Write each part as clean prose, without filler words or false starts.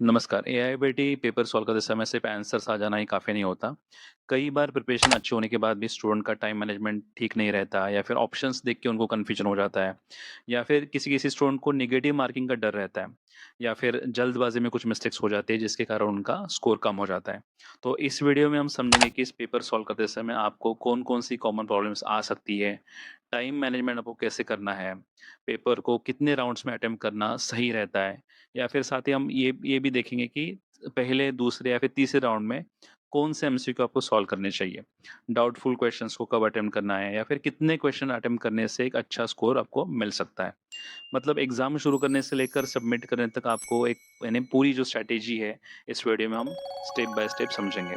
नमस्कार। एआईबीटी paper solve करते समय सिर्फ आंसर्स आ जाना ही काफ़ी नहीं होता। कई बार प्रिपरेशन अच्छी होने के बाद भी स्टूडेंट का टाइम मैनेजमेंट ठीक नहीं रहता या फिर ऑप्शंस देख के उनको कन्फ्यूजन हो जाता है या फिर किसी-किसी स्टूडेंट को नेगेटिव मार्किंग का डर रहता है या फिर जल्दबाज़ी में कुछ मिस्टेक्स हो जाती है जिसके कारण उनका स्कोर कम हो जाता है। तो इस वीडियो में हम समझेंगे कि इस पेपर सॉल्व करते समय आपको कौन-कौन सी कॉमन प्रॉब्लम्स आ सकती है, टाइम मैनेजमेंट आपको कैसे करना है, पेपर को कितने राउंड्स में अटेम्प्ट करना सही रहता है या फिर साथ ही हम ये भी देखेंगे कि पहले, दूसरे या फिर तीसरे राउंड में कौन से एमसीक्यू आपको सॉल्व करने चाहिए। डाउटफुल क्वेश्चंस को कब अटेम्प्ट करना है या फिर कितने क्वेश्चन अटेम्प्ट करने से एक अच्छा स्कोर आपको मिल सकता है। मतलब एग्ज़ाम शुरू करने से लेकर सबमिट करने तक आपको एक यानी पूरी जो स्ट्रैटेजी है, इस वीडियो में हम स्टेप बाय स्टेप समझेंगे।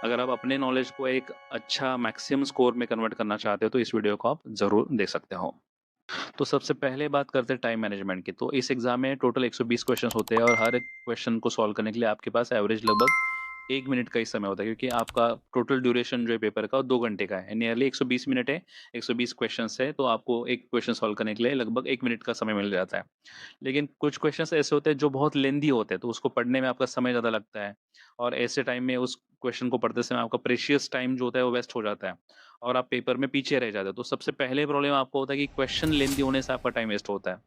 अगर आप अपने नॉलेज को एक अच्छा मैक्सिमम स्कोर में कन्वर्ट करना चाहते हो, तो इस वीडियो को आप ज़रूर देख सकते हो। तो सबसे पहले बात करते हैं टाइम मैनेजमेंट की। तो इस एग्ज़ाम में टोटल 120 क्वेश्चंस होते हैं और हर एक क्वेश्चन को सॉल्व करने के लिए आपके पास एवरेज लगभग 1 मिनट का ही समय होता है क्योंकि आपका टोटल ड्यूरेशन जो है पेपर का वो 2 घंटे का है। नियरली 120 मिनट है, 120 क्वेश्चंस है, तो आपको एक क्वेश्चन सॉल्व करने के लिए लगभग 1 मिनट का समय मिल जाता है। लेकिन कुछ क्वेश्चंस ऐसे होते हैं जो बहुत लेंदी होते हैं, तो उसको पढ़ने में आपका समय ज़्यादा लगता है और ऐसे टाइम में उस क्वेश्चन को पढ़ते समय आपका प्रेशियस टाइम जो होता है वो वेस्ट हो जाता है और आप पेपर में पीछे रह जाते हो। तो सबसे पहले प्रॉब्लम आपको होता है कि क्वेश्चन लेंदी होने से आपका टाइम वेस्ट होता है।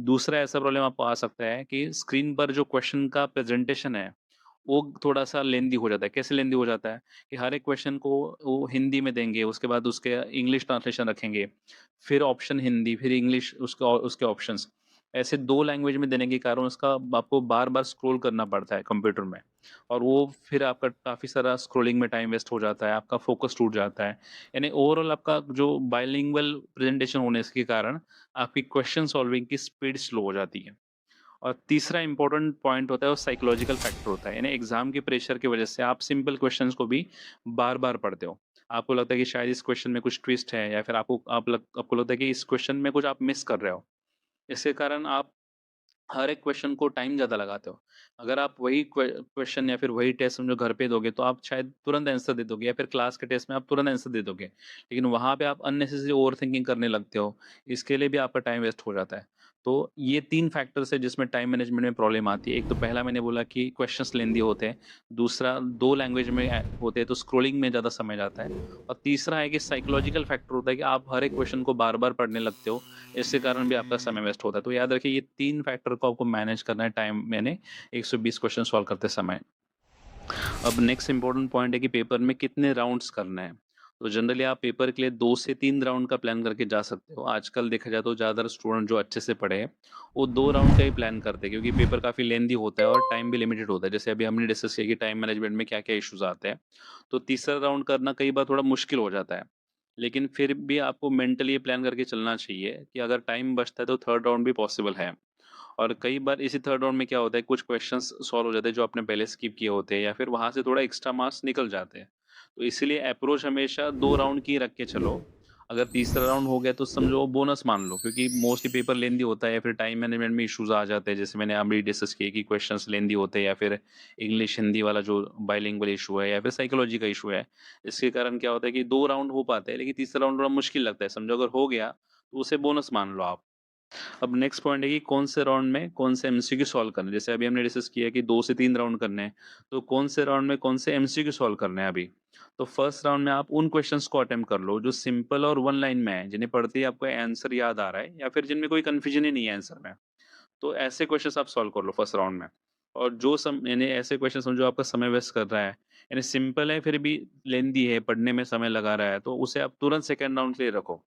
दूसरा ऐसा प्रॉब्लम आपको आ सकता है कि स्क्रीन पर जो क्वेश्चन का प्रेज़ेंटेशन है, वो थोड़ा-सा लेंदी हो जाता है। कैसे लेंदी हो जाता है कि हर एक क्वेश्चन को वो हिंदी में देंगे, उसके बाद उसके इंग्लिश ट्रांसलेशन रखेंगे, फिर ऑप्शन हिंदी, फिर इंग्लिश उसका उसके ऑप्शंस। ऐसे 2 लैंग्वेज में देने के कारण उसका आपको बार-बार स्क्रॉल करना पड़ता है कंप्यूटर में और वो फिर आपका काफ़ी सारा स्क्रॉलिंग में टाइम वेस्ट हो जाता है, आपका फ़ोकस टूट जाता है। यानी ओवरऑल आपका जो बाइलिंगुअल प्रेज़ेंटेशन होने के कारण आपकी क्वेश्चन सॉल्विंग की स्पीड स्लो हो जाती है। और तीसरा इम्पोर्टेंट पॉइंट होता है वो साइकोलॉजिकल फैक्टर होता है। यानी एग्ज़ाम के प्रेशर की वज़ह से आप सिंपल क्वेश्चंस को भी बार-बार पढ़ते हो। आपको लगता है कि शायद इस क्वेश्चन में कुछ ट्विस्ट है या फिर आपको लगता है कि इस क्वेश्चन में कुछ आप मिस कर रहे हो। इसके कारण आप हर एक क्वेश्चन को टाइम ज़्यादा लगाते हो। अगर आप वही क्वेश्चन या फिर वही टेस्ट समझो घर पे दोगे तो आप शायद तुरंत आंसर दे दोगे या फिर क्लास के टेस्ट में आप तुरंत आंसर दे दोगे। लेकिन वहाँ पे आप अननेसेसरी ओवरथिंकिंग करने लगते हो। इसके लिए भी आपका टाइम वेस्ट हो जाता है। तो ये 3 फैक्टर्स है जिसमें टाइम मैनेजमेंट में प्रॉब्लम आती है। एक तो पहला मैंने बोला कि क्वेश्चंस लेंदी होते हैं। दूसरा 2 लैंग्वेज में होते हैं तो स्क्रॉलिंग में ज़्यादा समय जाता है। और तीसरा है कि साइकोलॉजिकल फैक्टर होता है कि आप हर एक क्वेश्चन को बार-बार पढ़ने लगते हो। इसके कारण भी आपका समय वेस्ट होता है। तो याद रखिए ये 3 फैक्टर को आपको मैनेज करना है टाइम यानी 120 क्वेश्चन सॉल्व करते समय। अब नेक्स्ट इम्पोर्टेंट पॉइंट है कि पेपर में कितने राउंड्स करने हैं। तो जनरली आप पेपर के लिए 2 से 3 राउंड का प्लान करके जा सकते हो। आजकल देखा जाए तो ज़्यादातर स्टूडेंट जो अच्छे से पढ़े हैं, वो 2 राउंड का ही प्लान करते हैं क्योंकि पेपर काफ़ी लेंदी होता है और टाइम भी लिमिटेड होता है। जैसे अभी हमने डिस्कस किया कि टाइम मैनेजमेंट में क्या-क्या इश्यूज़ आते हैं। तो तीसरा राउंड करना कई बार थोड़ा मुश्किल हो जाता है। लेकिन फिर भी आपको मेंटली ये प्लान करके चलना चाहिए कि अगर टाइम बचता है तो थर्ड राउंड भी पॉसिबल है। और कई बार इसी थर्ड राउंड में क्या होता है कुछ क्वेश्चंस सॉल्व हो जाते हैं जो आपने पहले स्किप किए होते हैं या फिर वहाँ से थोड़ा एक्स्ट्रा मार्क्स निकल जाते हैं। तो इसीलिए अप्रोच हमेशा 2 राउंड की रख के चलो। अगर तीसरा राउंड हो गया तो समझो बोनस मान लो क्योंकि मोस्टली पेपर लेंदी होता है या फिर टाइम मैनेजमेंट में इश्यूज़ आ जाते हैं। जैसे मैंने अभी डिस्कस किए कि क्वेश्चंस लेंदी होते हैं या फिर इंग्लिश हिंदी वाला जो बाइलिंगुअल इश्यू है या फिर साइकोलॉजी का इश्यू है। इसके कारण क्या होता है कि 2 राउंड हो पाते हैं लेकिन तीसरा राउंड थोड़ा मुश्किल लगता है। समझो अगर हो गया तो उसे बोनस मान लो आप। अब नेक्स्ट पॉइंट है कि कौन से राउंड में कौन से एमसीक्यू सॉल्व करने हैं। जैसे अभी हमने डिस्कस किया कि 2 से 3 राउंड करने हैं, तो कौन से राउंड में कौन से एमसीक्यू सॉल्व करने हैं अभी। तो फर्स्ट राउंड में आप उन क्वेश्चंस को अटेम्प्ट कर लो जो सिंपल और वन लाइन में है, जिन्हें पढ़ते ही आपको आंसर याद आ रहा है या फिर जिनमें कोई कन्फ्यूजन ही नहीं है आंसर में। तो ऐसे क्वेश्चंस आप सॉल्व कर लो फर्स्ट राउंड में। और जो सम यानी ऐसे क्वेश्चन समझो आपका समय वेस्ट कर रहा है, यानी सिंपल है फिर भी लेंदी है, पढ़ने में समय लगा रहा है, तो उसे आप तुरंत सेकंड राउंड के लिए रखो।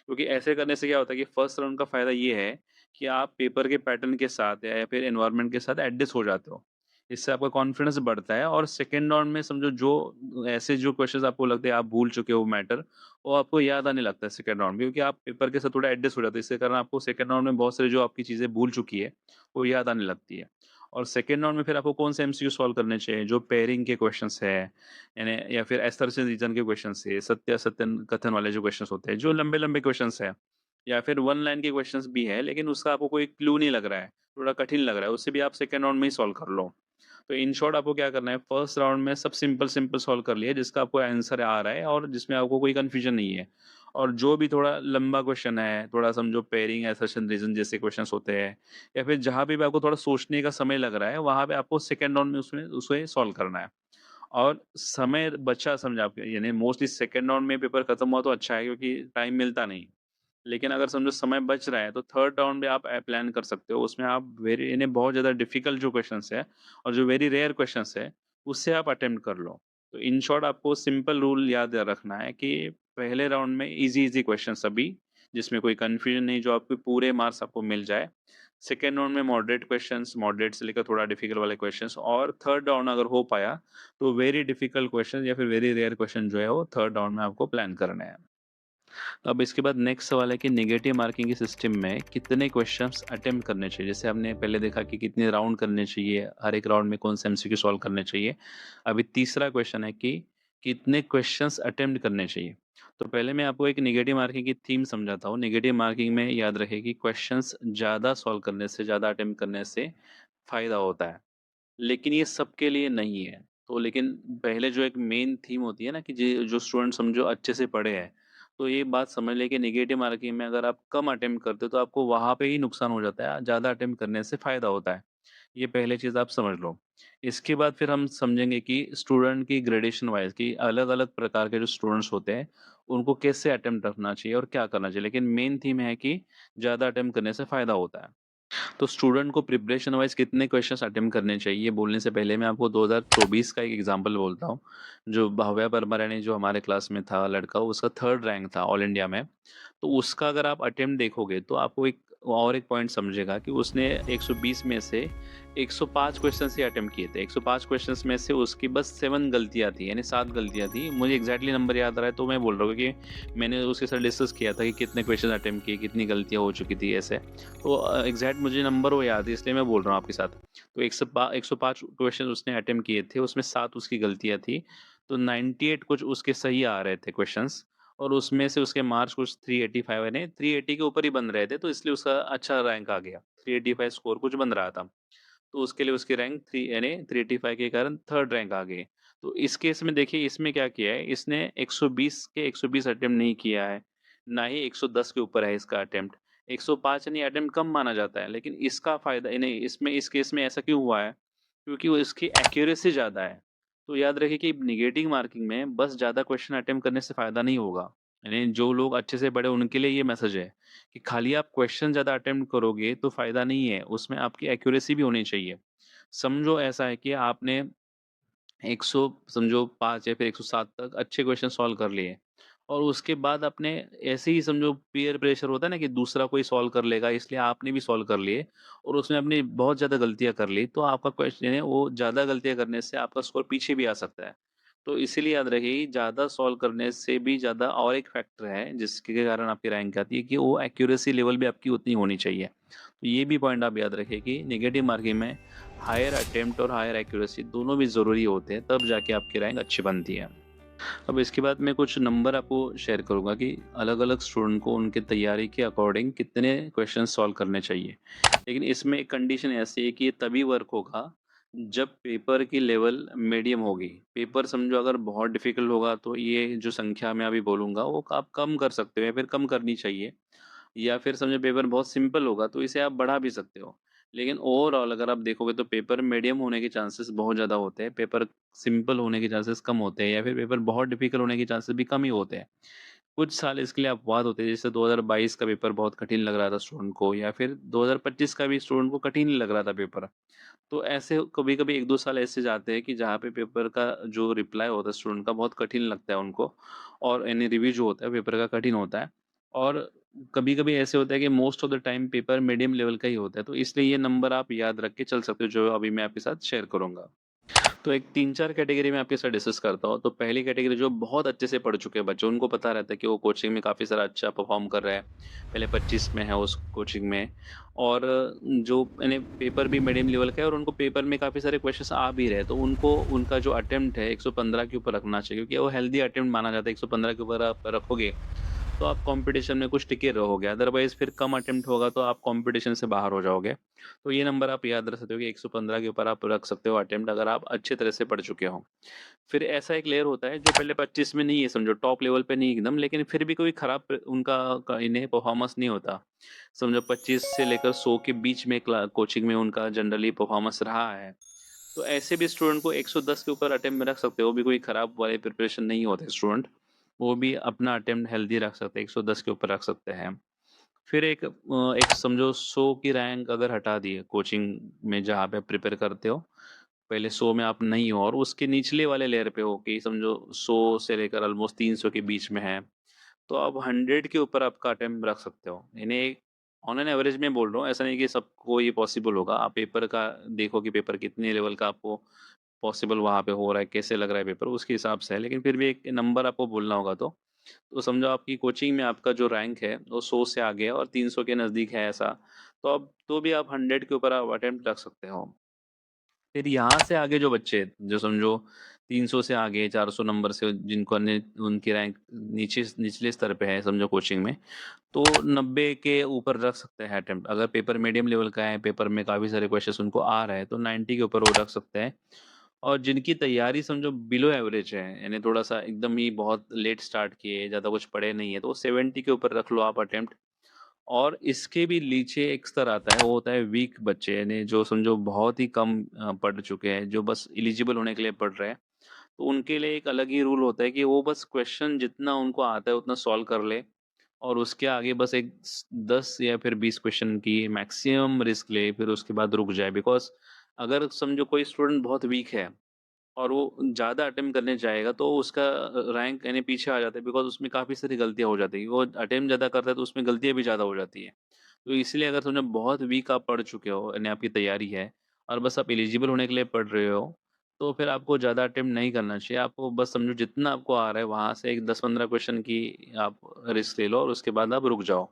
क्योंकि ऐसे करने से क्या होता है कि फर्स्ट राउंड का फ़ायदा ये है कि आप पेपर के पैटर्न के साथ या फिर एनवायरनमेंट के साथ एडजस्ट हो जाते हो। इससे आपका कॉन्फिडेंस बढ़ता है और सेकंड राउंड में समझो जो ऐसे जो क्वेश्चंस आपको लगते हैं आप भूल चुके हो मैटर, वो आपको याद आने लगता है सेकंड राउंड में क्योंकि आप पेपर के साथ थोड़ा एडजस्ट हो जाते हो। इसके कारण आपको सेकंड राउंड में बहुत सारी जो आपकी चीज़ें भूल चुकी है, वो याद आने लगती है। और सेकंड राउंड में फिर आपको कौन से एमसीक्यू सॉल्व करने चाहिए, जो पेयरिंग के क्वेश्चंस है, यानी या फिर एस्थेरिक रीजन के क्वेश्चंस है, सत्य-असत्य कथन वाले जो क्वेश्चंस होते हैं, जो लंबे-लंबे क्वेश्चंस हैं, या फिर वन लाइन के क्वेश्चंस भी है, लेकिन उसका आपको कोई क्लू नहीं लग रहा है, थोड़ा कठिन लग रहा है, उससे भी आप सेकंड राउंड में ही सॉल्व कर लो। तो इन शॉर्ट आपको क्या करना है, फर्स्ट राउंड में सब सिंपल-सिंपल सॉल्व कर लिया जिसका आपको आंसर आ रहा है और जिसमें आपको कोई कन्फ्यूजन नहीं है। और जो भी थोड़ा लंबा क्वेश्चन है, थोड़ा समझो पेयरिंग, असर्शन, रीज़न जैसे क्वेश्चन्स होते हैं या फिर जहाँ पे भी आपको थोड़ा सोचने का समय लग रहा है, वहाँ पे आपको सेकंड राउंड में उसमें उसे सॉल्व करना है। और समय बचा समझा आपके यानी मोस्टली सेकंड राउंड में पेपर खत्म हुआ तो अच्छा है क्योंकि टाइम मिलता नहीं। लेकिन अगर समझो समय बच रहा है तो थर्ड राउंड में आप प्लान कर सकते हो। उसमें आप वेरी यानी बहुत ज़्यादा डिफ़िकल्ट जो क्वेश्चन्स है और जो वेरी रेयर क्वेश्चन्स है, उससे आप अटेम्प्ट कर लो। तो इन शॉर्ट आपको सिंपल रूल याद रखना है कि पहले राउंड में ईज़ी-ईज़ी क्वेश्चन सभी, जिसमें कोई कन्फ्यूजन नहीं, जो आपके पूरे मार्क्स आपको मिल जाए। सेकंड राउंड में मॉडरेट क्वेश्चंस, मॉडरेट से लेकर थोड़ा डिफ़िकल्ट वाले क्वेश्चंस और थर्ड राउंड अगर हो पाया, तो वेरी डिफ़िकल्ट क्वेश्चन या फिर वेरी रेयर क्वेश्चन जो है वो थर्ड राउंड में आपको प्लान करने हैं। अब इसके बाद नेक्स्ट सवाल है कि नेगेटिव मार्किंग के सिस्टम में कितने क्वेश्चंस अटेम्प्ट करने चाहिए? जैसे हमने पहले देखा कि कितने राउंड करने चाहिए, हर एक राउंड में कौन से एमसीक्यू सॉल्व करने चाहिए। अभी तीसरा क्वेश्चन है कि कितने क्वेश्चंस अटेम्प्ट करने चाहिए? तो पहले मैं आपको एक नेगेटिव मार्किंग की थीम समझाता हूँ। नेगेटिव मार्किंग में याद रखें कि क्वेश्चंस ज़्यादा सॉल्व करने से, ज़्यादा अटेम्प्ट करने से फ़ायदा होता है। लेकिन ये सबके लिए नहीं है। तो लेकिन पहले जो एक मेन थीम होती है ना कि जो स्टूडेंट समझो अच्छे से पढ़े हैं, तो ये बात समझ लें कि नेगेटिव मार्किंग में अगर आप कम अटेम्प्ट करते हो तो आपको वहाँ पे ही नुकसान हो जाता है, ज़्यादा अटेम्प्ट करने से फ़ायदा होता है। ये पहली चीज़ आप समझ लो। इसके बाद फिर हम समझेंगे कि स्टूडेंट की ग्रेडेशन वाइज़ कि अलग-अलग प्रकार के जो स्टूडेंट्स होते हैं, उनको कैसे अटेम्प्ट रखना चाहिए और क्या करना चाहिए। लेकिन मेन थीम है कि ज़्यादा अटेम्प्ट करने से फ़ायदा होता है। तो स्टूडेंट को प्रिपरेशन वाइज़ कितने क्वेश्चंस अटेम्प्ट करने चाहिए, ये बोलने से पहले मैं आपको 2024 का एक एग्ज़ाम्पल बोलता हूँ। जो भव्या परमार यानी जो हमारे क्लास में था लड़का, उसका 3rd रैंक था ऑल इंडिया में। तो उसका अगर आप अटेम्प्ट देखोगे तो आपको एक पॉइंट समझेगा कि उसने 120 में से 105 क्वेश्चंस ही अटेम्प्ट किए थे। 105 क्वेश्चंस में से उसकी बस 7 गलतियाँ थी, यानी 7 गलतियाँ थी। मुझे एग्ज़ैक्टली नंबर याद आ रहा है तो मैं बोल रहा हूँ क्योंकि मैंने उसके साथ डिस्कस किया था कि कितने क्वेश्चन अटेम्प्ट किए, कितनी गलतियाँ हो चुकी थी ऐसे। तो एग्ज़ैक्ट मुझे नंबर वो याद है इसलिए मैं बोल रहा हूँ आपके साथ। तो 105 क्वेश्चन उसने अटेम्प्ट किए थे, उसमें 7 उसकी गलतियाँ थी। तो 98 कुछ उसके सही आ रहे थे क्वेश्चंस और उसमें से उसके मार्क्स कुछ 385 यानी 380 के ऊपर ही बन रहे थे, तो इसलिए उसका अच्छा रैंक आ गया। 385 स्कोर कुछ बन रहा था। तो उसके लिए उसकी रैंक 3 यानी 385 के कारण 3rd रैंक आ गई। तो इस केस में देखिए इसमें क्या किया है, इसने 120 के 120 अटेम्प्ट नहीं किया है, ना ही 110 के ऊपर है इसका अटेम्प्ट। 105 यानी अटेम्प्ट कम माना जाता है, लेकिन इसका फ़ायदा नहीं इसमें इस केस में ऐसा क्यों हुआ है? क्योंकि वो इसकी एक्यूरेसी ज़्यादा है। तो याद रखिए कि नेगेटिव मार्किंग में बस ज़्यादा क्वेश्चन अटेम्प्ट करने से फ़ायदा नहीं होगा। यानी जो लोग अच्छे से पढ़े उनके लिए ये मैसेज है कि खाली आप क्वेश्चन ज़्यादा अटेम्प्ट करोगे तो फ़ायदा नहीं है, उसमें आपकी एक्यूरेसी भी होनी चाहिए। समझो ऐसा है कि आपने 100 समझो 5 या फिर 107 तक अच्छे क्वेश्चन सॉल्व कर लिए और उसके बाद आपने ऐसे ही समझो पीयर प्रेशर होता है ना कि दूसरा कोई सॉल्व कर लेगा इसलिए आपने भी सॉल्व कर लिए और उसमें आपने बहुत ज़्यादा गलतियाँ कर ली, तो आपका क्वेश्चन है वो ज़्यादा गलतियाँ करने से आपका स्कोर पीछे भी आ सकता है। तो इसीलिए याद रखिए कि ज़्यादा सॉल्व करने से भी ज़्यादा और एक फैक्टर है जिसके कारण आपकी रैंक आती है कि वो एक्यूरेसी लेवल भी आपकी उतनी होनी चाहिए। तो ये भी पॉइंट आप याद रखिए कि नेगेटिव मार्किंग में हायर अटेम्प्ट और हायर एक्यूरेसी दोनों भी ज़रूरी होते हैं, तब जाके आपकी रैंक अच्छी बनती है। अब इसके बाद मैं कुछ नंबर आपको शेयर करूँगा कि अलग-अलग स्टूडेंट को उनकी तैयारी के अकॉर्डिंग कितने क्वेश्चन सॉल्व करने चाहिए। लेकिन इसमें एक कंडीशन ऐसी है कि ये तभी वर्क होगा, जब पेपर की लेवल मीडियम होगी। पेपर समझो अगर बहुत डिफ़िकल्ट होगा तो ये जो संख्या मैं अभी बोलूँगा वो आप कम कर सकते हो या फिर कम करनी चाहिए। या फिर समझो पेपर बहुत सिंपल होगा तो इसे आप बढ़ा भी सकते हो। लेकिन ओवरऑल अगर आप देखोगे तो पेपर मीडियम होने के चांसेस बहुत ज़्यादा होते हैं, पेपर सिंपल होने के चांसेस कम होते हैं या फिर पेपर बहुत डिफ़िकल्ट होने के चांसेस भी कम ही होते हैं। कुछ साल इसके लिए अपवाद होते हैं, जैसे 2022 का पेपर बहुत कठिन लग रहा था स्टूडेंट को या फिर 2025 का भी स्टूडेंट को कठिन ही लग रहा था पेपर। तो ऐसे कभी-कभी 1-2 साल ऐसे जाते हैं कि जहाँ पे पेपर का जो रिप्लाई होता है स्टूडेंट का बहुत कठिन लगता है उनको और यानी रिव्यू जो होता है पेपर का कठिन होता है। और कभी-कभी ऐसे होता है कि most of the time paper medium level का ही होता है, तो इसलिए ये नंबर आप याद रख के चल सकते हो जो अभी मैं आपके साथ शेयर करूँगा। तो एक 3-4 कैटेगरी में आपके साथ डिस्कस करता हूँ। तो पहली कैटेगरी जो बहुत अच्छे से पढ़ चुके हैं बच्चे, उनको पता रहता है कि वो कोचिंग में काफ़ी सारा अच्छा परफ़ॉर्म कर रहा है। पहले 25 में है उस कोचिंग में और जो यानी पेपर भी मीडियम लेवल का है और उनको पेपर में काफ़ी सारे क्वेश्चन्स आ भी रहे हैं। तो उनको उनका जो अटेम्प्ट है 115 के ऊपर रखना चाहिए क्योंकि वो हेल्दी अटेम्प्ट माना जाता है। 115 के ऊपर आप रखोगे तो आप कॉम्पिटिशन में कुछ टिके रहोगे, अदरवाइज़ फिर कम अटेम्प्ट होगा तो आप कॉम्पिटिशन से बाहर हो जाओगे। तो ये नंबर आप याद रख सकते हो कि 115 के ऊपर आप रख सकते हो अटेम्प्ट अगर आप अच्छे तरह से पढ़ चुके हो। फिर ऐसा एक लेयर होता है जो पहले 25 में नहीं है समझो टॉप लेवल पे नहीं एकदम लेकिन फिर भी कोई खराब उनका इन्हें परफॉर्मेंस नहीं होता। समझो 25 से लेकर 100 के बीच में कोचिंग में उनका जनरली परफॉर्मेंस रहा है। तो ऐसे भी स्टूडेंट को 110 के ऊपर अटेम्प्ट में रख सकते हो, वो भी कोई खराब वाले प्रिपरेशन नहीं होते स्टूडेंट। वो भी अपना अटेम्प्ट हेल्दी रख सकते हैं, 110 के ऊपर रख सकते हैं। फिर एक समझो 100 की रैंक अगर हटा दी है कोचिंग में जहाँ पे प्रिपेयर करते हो, पहले 100 में आप नहीं हो और उसके निचले वाले लेयर पे हो कि समझो 100 से लेकर ऑलमोस्ट 300 के बीच में है, तो आप 100 के ऊपर आपका अटेम्प्ट रख सकते हो। यानी ऑन एन एवरेज में बोल रहा हूँ, ऐसा नहीं कि सबको ये पॉसिबल होगा। आप पेपर का देखो कि पेपर कितने लेवल का आपको पॉसिबल वहाँ पे हो रहा है, कैसे लग रहा है पेपर, उसके हिसाब से है। लेकिन फिर भी एक नंबर आपको बोलना होगा तो समझो आपकी कोचिंग में आपका जो रैंक है, वो 100 से आगे है और 300 के नज़दीक है ऐसा, तो अब तो भी आप 100 के ऊपर आप अटेम्प्ट रख सकते हो। फिर यहाँ से आगे जो बच्चे जो समझो 300 से आगे 400 नंबर से जिनको अन्य उनकी रैंक निचले स्तर पे है समझो कोचिंग में, तो 90 के ऊपर रख सकते हैं अटेम्प्ट। अगर पेपर मीडियम लेवल का है, पेपर में काफ़ी सारे क्वेश्चंस उनको आ रहे हैं, तो 90 के ऊपर वो रख सकते हैं। और जिनकी तैयारी समझो बिलो एवरेज है, यानी थोड़ा-सा एकदम ही बहुत लेट स्टार्ट किए, ज़्यादा कुछ पढ़े नहीं है, तो 70 के ऊपर रख लो आप अटेम्प्ट। और इसके भी नीचे एक स्तर आता है, वो होता है वीक बच्चे, यानी जो समझो बहुत ही कम पढ़ चुके हैं, जो बस एलिजिबल होने के लिए पढ़ रहे हैं। तो उनके लिए एक अलग ही रूल होता है कि वो बस क्वेश्चन जितना उनको आता है उतना सॉल्व कर ले और उसके आगे बस एक 10 या फिर 20 क्वेश्चन की मैक्सिमम रिस्क ले, फिर उसके बाद रुक जाए। बिकॉज़ अगर समझो कोई स्टूडेंट बहुत वीक है और वो ज़्यादा अटेम्प्ट करने जाएगा तो उसका रैंक यानी पीछे आ जाता है बिकॉज़ उसमें काफ़ी सारी गलतियाँ हो जाती हैं। वो अटेम्प्ट ज़्यादा करता है तो उसमें गलतियाँ भी ज़्यादा हो जाती हैं। तो इसलिए अगर तुमने बहुत वीक आप पढ़ चुके हो यानी आपकी तैयारी है और बस आप एलिजिबल होने के लिए पढ़ रहे हो, तो फिर आपको ज़्यादा अटेम्प्ट नहीं करना चाहिए। आपको बस समझो जितना आपको आ रहा है वहाँ से एक 10-15 क्वेश्चन की आप रिस्क ले लो और उसके बाद आप रुक जाओ।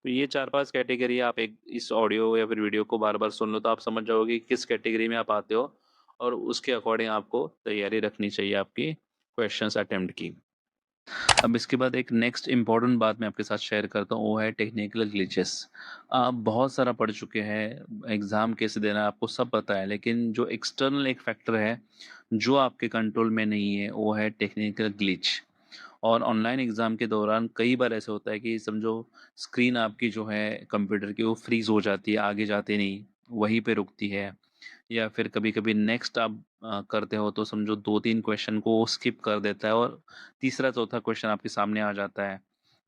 तो ये 4-5 कैटेगरी आप एक इस ऑडियो या फिर वीडियो को बार-बार सुन लो तो आप समझ जाओगे कि किस कैटेगरी में आप आते हो और उसके अकॉर्डिंग आपको तैयारी रखनी चाहिए आपकी क्वेश्चन्स अटेम्प्ट की। अब इसके बाद एक नेक्स्ट इम्पोर्टेंट बात मैं आपके साथ शेयर करता हूँ, वो है टेक्निकल ग्लिचेस। आप बहुत सारा पढ़ चुके हैं, एग्ज़ाम कैसे देना है आपको सब पता है, लेकिन जो एक्सटर्नल एक फैक्टर है, जो आपके कंट्रोल में नहीं है, वो है टेक्निकल ग्लिच। और ऑनलाइन एग्ज़ाम के दौरान कई बार ऐसा होता है कि समझो स्क्रीन आपकी जो है कंप्यूटर की वो फ्रीज़ हो जाती है, आगे जाती नहीं, वहीं पे रुकती है। या फिर कभी-कभी नेक्स्ट आप करते हो तो समझो 2-3 क्वेश्चन को स्किप कर देता है और तीसरा-चौथा क्वेश्चन आपके सामने आ जाता है।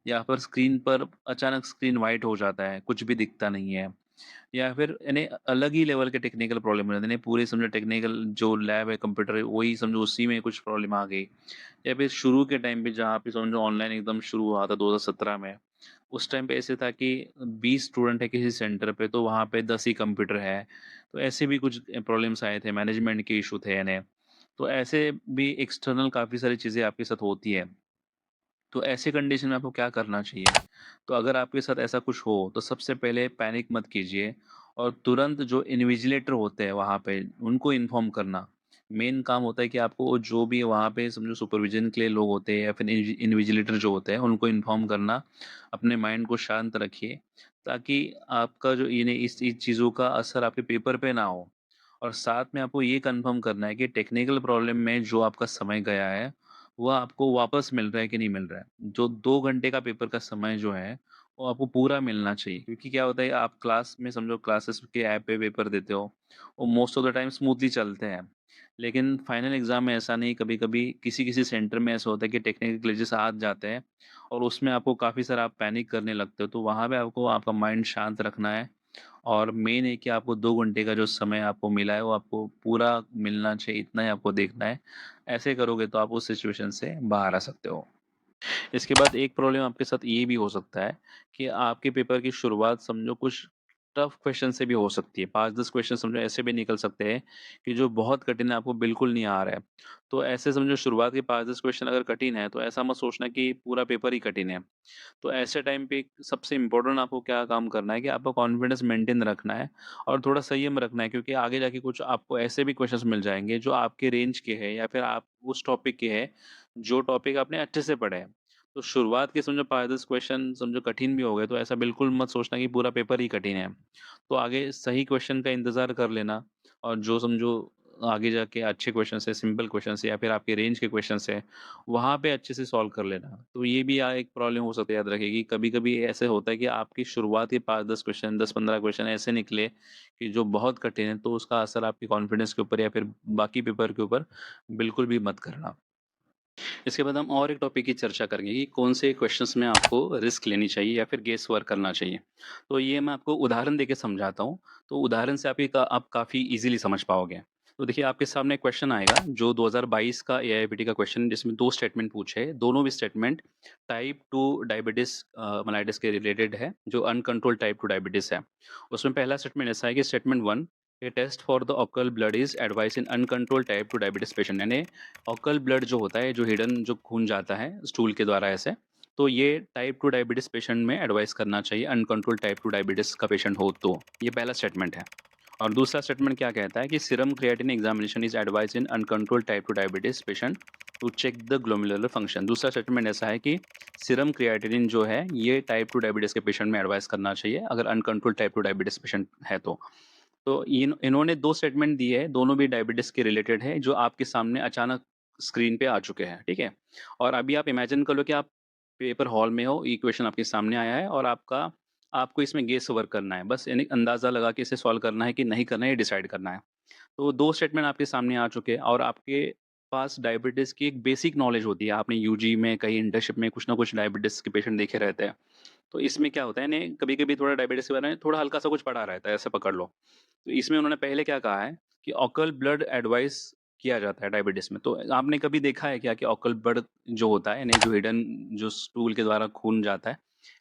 या फिर स्क्रीन पर अचानक स्क्रीन व्हाइट हो जाता है, कुछ भी दिखता नहीं है। या फिर यानी अलग ही लेवल के टेक्निकल प्रॉब्लम हो जाते हैं। यानी पूरे समझो टेक्निकल जो लैब है कंप्यूटर है, वही समझो उसी में कुछ प्रॉब्लम आ गई। या फिर शुरू के टाइम पे जहाँ पे समझो ऑनलाइन एकदम शुरू हुआ था 2017 में, उस टाइम पे ऐसे था कि 20 स्टूडेंट है किसी सेंटर पे तो वहाँ पे 10 ही कंप्यूटर है। तो ऐसे भी कुछ प्रॉब्लम्स आए थे, मैनेजमेंट के इश्यू थे यानी। तो ऐसे भी एक्सटर्नल काफ़ी सारी चीज़ें आपके साथ होती है। तो ऐसे कंडीशन में आपको क्या करना चाहिए? तो अगर आपके साथ ऐसा कुछ हो, तो सबसे पहले पैनिक मत कीजिए और तुरंत जो इन्विजिलेटर होते हैं वहाँ पे, उनको इन्फॉर्म करना। मेन काम होता है कि आपको वो जो भी वहाँ पे समझो सुपरविज़न के लिए लोग होते हैं या फिर इन्विजिलेटर जो होते हैं, उनको इन्फॉर्म करना। अपने माइंड को शांत रखिए, ताकि आपका जो इन्हें इस चीज़ों का असर आपके पेपर पे ना हो। और साथ में आपको ये कन्फर्म करना है कि टेक्निकल प्रॉब्लम में जो आपका समय गया है, वो आपको वापस मिल रहा है कि नहीं मिल रहा है। जो 2 घंटे का पेपर का समय जो है, वो आपको पूरा मिलना चाहिए क्योंकि क्या होता है आप क्लास में समझो क्लासेस के ऐप पे पेपर देते हो, वो most of the time smoothly चलते हैं। लेकिन फाइनल एग्ज़ाम में ऐसा नहीं, कभी-कभी किसी-किसी सेंटर में ऐसा होता है कि टेक्निकल ग्लिचेस आ जाते हैं और उसमें आपको काफ़ी सारा आप पैनिक करने लगते हो, तो वहाँ पे आपको आपका माइंड शांत रखना है और मेन है कि आपको 2 घंटे का जो समय आपको मिला है, वो आपको पूरा मिलना चाहिए, इतना ही आपको देखना है। ऐसे करोगे तो आप उस सिचुएशन से बाहर आ सकते हो। इसके बाद एक प्रॉब्लम आपके साथ ये भी हो सकता है कि आपके पेपर की शुरुआत समझो कुछ टफ क्वेश्चन से भी हो सकती है। 5-10 क्वेश्चन समझो ऐसे भी निकल सकते हैं कि जो बहुत कठिन है, आपको बिल्कुल नहीं आ रहा है। तो ऐसे समझो शुरुआत के 5-10 क्वेश्चन अगर कठिन है, तो ऐसा मत सोचना कि पूरा पेपर ही कठिन है। तो ऐसे टाइम पे सबसे इम्पोर्टेंट आपको क्या काम करना है कि आपको कॉन्फिडेंस मेंटेन रखना है और थोड़ा संयम रखना है क्योंकि आगे जाके कुछ आपको ऐसे भी क्वेश्चंस मिल जाएँगे जो आपके रेंज के हैं या फिर आप उस टॉपिक के हैं, जो टॉपिक आपने अच्छे से पढ़े हैं। तो शुरुआत के समझो 5-10 क्वेश्चन समझो कठिन भी हो गए, तो ऐसा बिल्कुल मत सोचना कि पूरा पेपर ही कठिन है। तो आगे सही क्वेश्चन का इंतज़ार कर लेना और जो समझो आगे जाके अच्छे क्वेश्चन्स हैं, सिंपल क्वेश्चन्स हैं या फिर आपके रेंज के क्वेश्चन्स हैं, वहाँ पे अच्छे से सॉल्व कर लेना। तो ये भी एक प्रॉब्लम हो सकती है, याद रखिए कि कभी-कभी ऐसे होता है कि आपकी शुरुआत के 5-10 क्वेश्चन, 10-15 क्वेश्चन ऐसे निकले कि जो बहुत कठिन है, तो उसका असर आपके कॉन्फिडेंस के ऊपर या फिर बाकी पेपर के ऊपर बिल्कुल भी मत करना। इसके बाद हम और एक टॉपिक की चर्चा करेंगे कि कौन से क्वेश्चंस में आपको रिस्क लेनी चाहिए या फिर गेस वर्क करना चाहिए। तो ये मैं आपको उदाहरण देके समझाता हूँ। तो उदाहरण से आप काफ़ी ईज़िली समझ पाओगे। तो देखिए आपके सामने क्वेश्चन आएगा जो 2022 का एआईबीटी का क्वेश्चन जिसमें 2 स्टेटमेंट पूछे हैं। दोनों भी स्टेटमेंट टाइप 2 डायबिटिज़ मेलाइटिस के रिलेटेड है, जो अनकंट्रोल्ड टाइप 2 डायबिटिज़ है। उसमें पहला स्टेटमेंट ऐसा है कि statement 1 a test for the occult blood is advise in uncontrolled type 2 diabetes patient यानी ऑकल ब्लड जो होता है, जो हिडन जो खून जाता है स्टूल के द्वारा ऐसे, तो ये टाइप 2 डायबिटिज़ पेशेंट में एडवाइस करना चाहिए अनकंट्रोल्ड टाइप 2 डायबिटिज़ का पेशेंट हो तो। ये पहला स्टेटमेंट है। और दूसरा स्टेटमेंट क्या कहता है कि serum creatinine examination is advised in uncontrolled type 2 diabetes patient to check the glomerular function. दूसरा स्टेटमेंट ऐसा है कि सीरम क्रिएटिनिन जो है, ये टाइप 2 डायबिटिज़ के पेशेंट में एडवाइस करना चाहिए, अगर अनकंट्रोल्ड टाइप 2 डायबिटिज़ पेशेंट है तो। तो इन्होंने 2 स्टेटमेंट दिए हैं, दोनों भी डायबिटिज़ के रिलेटेड है, जो आपके सामने अचानक स्क्रीन पे आ चुके हैं, ठीक है? और अभी आप इमेजिन कर लो कि आप पेपर हॉल में हो, ये क्वेश्चन आपके सामने आया है और आपको इसमें गेस वर्क करना है। बस यानी अंदाज़ा लगा के इसे सॉल्व करना है कि नहीं करना है, ये डिसाइड करना है। तो 2 स्टेटमेंट आपके सामने आ चुके हैं और आपके पास डायबिटिज़ की एक बेसिक नॉलेज होती है। आपने यूजी में, कहीं इंटर्नशिप में कुछ ना कुछ डायबिटिज़ के पेशेंट देखे रहते हैं। तो इसमें क्या होता है यानी कभी-कभी थोड़ा डायबिटिज़ के बारे में थोड़ा हल्का-सा कुछ पढ़ा रहता है, ऐसे पकड़ लो। तो इसमें उन्होंने पहले क्या कहा है कि ऑकल ब्लड एडवाइस किया जाता है डायबिटिज़ में। तो आपने कभी देखा है क्या कि ऑकल ब्लड जो होता है यानी जो हिडन जो स्टूल के द्वारा खून जाता है,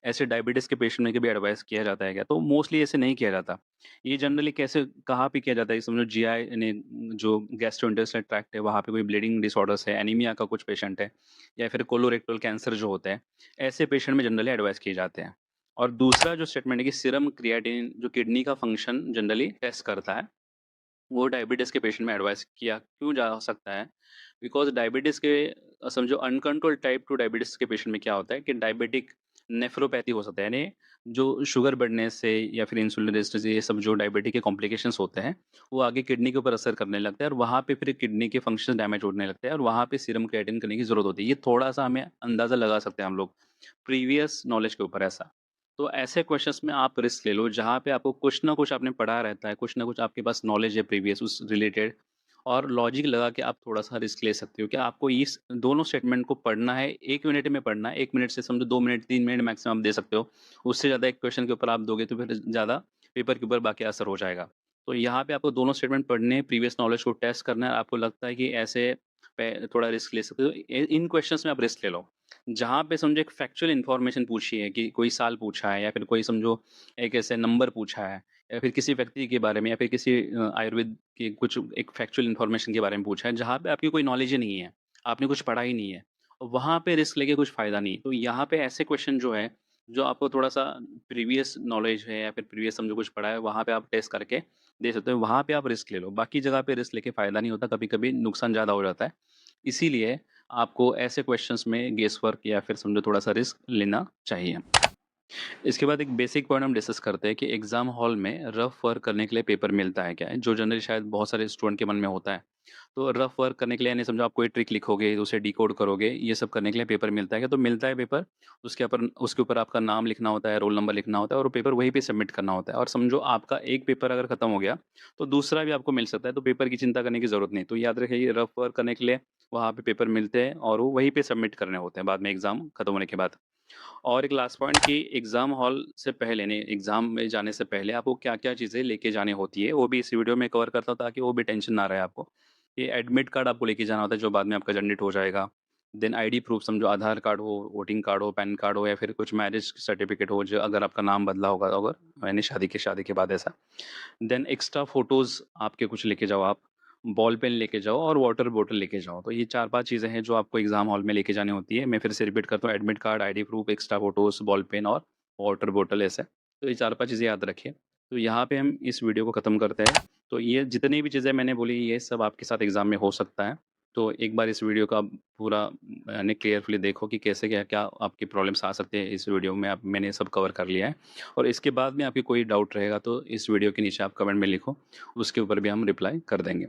ऐसे डायबिटिज़ के पेशेंट में कभी एडवाइस किया जाता है क्या? तो मोस्टली ऐसे नहीं किया जाता। ये जनरली कैसे कहाँ पे किया जाता है? समझो जीआई यानी जो गैस्ट्रोइंटेस्टाइनल ट्रैक्ट है, वहाँ पे कोई ब्लीडिंग डिसऑर्डर्स है, एनीमिया का कुछ पेशेंट है या फिर कोलोरेक्टल कैंसर जो होता है, ऐसे पेशेंट में जनरली एडवाइस किए जाते हैं। और दूसरा जो स्टेटमेंट है कि सीरम क्रिएटिनिन जो किडनी का फंक्शन जनरली टेस्ट करता है, वो डायबिटिज़ के पेशेंट में एडवाइस किया क्यों जा सकता है? बिकॉज़ डायबिटिज़ के समझो अनकंट्रोल्ड टाइप 2 डायबिटिज़ के पेशेंट में क्या होता है कि डायबिटिक नेफ्रोपैथी हो सकता है, यानी जो शुगर बढ़ने से या फिर इंसुलिन रेजिस्टेंस ये सब जो डायबिटिक के कॉम्प्लिकेशंस होते हैं, वो आगे किडनी के ऊपर असर करने लगता है और वहाँ पे फिर किडनी के फंक्शन डैमेज होने लगते हैं और वहाँ पे सीरम क्रिएटिनिन करने की ज़रूरत होती है। ये थोड़ा-सा हमें अंदाज़ा लगा सकते हैं हम लोग, प्रीवियस नॉलेज के ऊपर ऐसा। तो ऐसे क्वेश्चंस में आप रिस्क ले लो जहाँ पे आपको कुछ ना कुछ आपने पढ़ा रहता है, कुछ ना कुछ आपके पास नॉलेज है प्रीवियस उस रिलेटेड और लॉजिक लगा के आप थोड़ा-सा रिस्क ले सकते हो कि आपको इस दोनों स्टेटमेंट को पढ़ना है, 1 मिनट में पढ़ना है, 1 मिनट से समझो 2 मिनट, 3 मिनट मैक्सिमम आप दे सकते हो। उससे ज़्यादा एक क्वेश्चन के ऊपर आप दोगे तो फिर ज़्यादा पेपर के ऊपर बाकी असर हो जाएगा। तो यहाँ पे आपको दोनों स्टेटमेंट पढ़ने हैं, प्रीवियस नॉलेज को टेस्ट करना है, आपको लगता है कि ऐसे पे थोड़ा रिस्क ले सकते हो, इन क्वेश्चंस में आप रिस्क ले लो। जहाँ पे समझो एक फैक्चुअल इन्फॉर्मेशन पूछी है कि कोई साल पूछा है या फिर कोई समझो एक ऐसे नंबर पूछा है या फिर किसी व्यक्ति के बारे में या फिर किसी आयुर्वेद की कुछ एक फैक्चुअल इन्फॉर्मेशन के बारे में पूछा है, जहाँ पे आपकी कोई नॉलेज ही नहीं है, आपने कुछ पढ़ा ही नहीं है। वहाँ पे रिस्क लेके कुछ फ़ायदा नहीं। तो यहाँ पे ऐसे क्वेश्चन जो है, जो आपको थोड़ा-सा प्रीवियस नॉलेज है या फिर प्रीवियस समझो कुछ पढ़ा है, वहाँ पे आप टेस्ट करके दे सकते हो, वहाँ पे आप रिस्क ले लो। बाकी जगह पे रिस्क लेके फ़ायदा नहीं होता, कभी-कभी नुकसान ज़्यादा हो जाता है। इसीलिए आपको ऐसे क्वेश्चंस में गेस वर्क या फिर समझो थोड़ा-सा रिस्क लेना चाहिए। इसके बाद एक बेसिक पॉइंट हम डिस्कस करते हैं कि एग्ज़ाम हॉल में रफ वर्क करने के लिए पेपर मिलता है क्या? जो जनरली शायद बहुत सारे स्टूडेंट के मन में होता है। तो रफ वर्क करने के लिए यानी समझो आप कोई ट्रिक लिखोगे, उसे डिकोड करोगे, ये सब करने के लिए पेपर मिलता है क्या? तो मिलता है पेपर, उसके ऊपर आपका नाम लिखना होता है, रोल नंबर लिखना होता है और वो पेपर वहीं पे सबमिट करना होता है और समझो आपका एक पेपर अगर खत्म हो गया, तो दूसरा भी आपको मिल सकता है, तो पेपर की चिंता करने की ज़रूरत नहीं। तो याद रखिए रफ वर्क करने के लिए वहाँ पे पेपर मिलते हैं और वो वहीं पे सबमिट करने होते हैं बाद में एग्ज़ाम खत्म होने के बाद। और एक लास्ट पॉइंट कि एग्ज़ाम हॉल से पहले नहीं, एग्ज़ाम में जाने से पहले आपको क्या-क्या चीज़ें लेके जानी होती है, वो भी इस वीडियो में कवर करता हूँ ताकि वो भी टेंशन ना रहे आपको। ये एडमिट कार्ड आपको लेके जाना होता है जो बाद में आपका जनरेट हो जाएगा। देन आईडी प्रूफ समझो आधार कार्ड हो, वोटिंग कार्ड हो, पैन कार्ड हो या फिर कुछ मैरिज सर्टिफ़िकेट हो जो अगर आपका नाम बदला होगा अगर यानी शादी के बाद ऐसा। देन एक्स्ट्रा फ़ोटोज़ आपके कुछ लेके जाओ आप, बॉल पेन लेके जाओ और वाटर बॉटल लेके जाओ। तो ये 4-5 चीज़ें हैं जो आपको एग्ज़ाम हॉल में लेके जानी होती है। मैं फिर से रिपीट करता हूँ admit card, ID proof, extra photos, ball pen और वाटर बॉटल ऐसे। तो ये 4-5 चीज़ें याद रखिए। तो यहाँ पे हम इस वीडियो को ख़त्म करते हैं। तो ये जितनी भी चीज़ें मैंने बोली ये सब आपके साथ एग्ज़ाम में हो सकता है। तो एक बार इस वीडियो का पूरा यानी केयरफुली देखो कि कैसे क्या-क्या आपकी प्रॉब्लम्स आ सकती है इस वीडियो में आप मैंने सब कवर कर लिया है। और इसके बाद में आपकी कोई डाउट रहेगा तो इस वीडियो के नीचे आप कमेंट में लिखो, उसके ऊपर भी हम रिप्लाई कर देंगे।